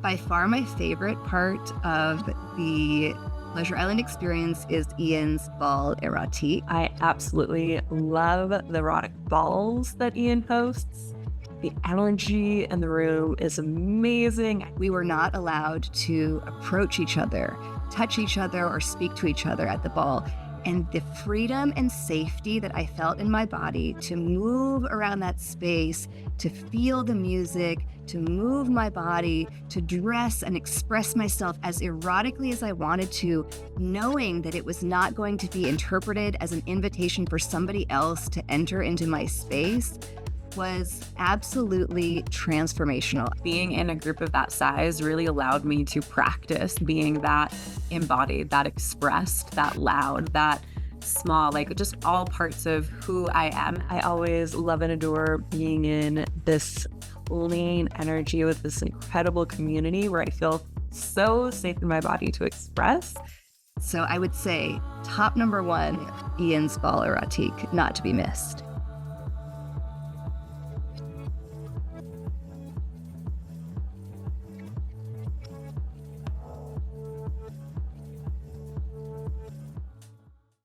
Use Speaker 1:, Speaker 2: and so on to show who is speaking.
Speaker 1: By far my favorite part of the Pleasure Island experience is Ian's Bal Erotique.
Speaker 2: I absolutely love the erotic balls that Ian hosts. The energy in the room is amazing.
Speaker 1: We were not allowed to approach each other, touch each other, or speak to each other at the ball. And the freedom and safety that I felt in my body to move around that space, to feel the music, to move my body, to dress and express myself as erotically as I wanted to, knowing that it was not going to be interpreted as an invitation for somebody else to enter into my space, was absolutely transformational.
Speaker 2: Being in a group of that size really allowed me to practice being that embodied, that expressed, that loud, that small, like just all parts of who I am. I always love and adore being in this clean energy with this incredible community where I feel so safe in my body to express.
Speaker 1: So I would say top number one, Ian's Bal Erotique, not to be missed.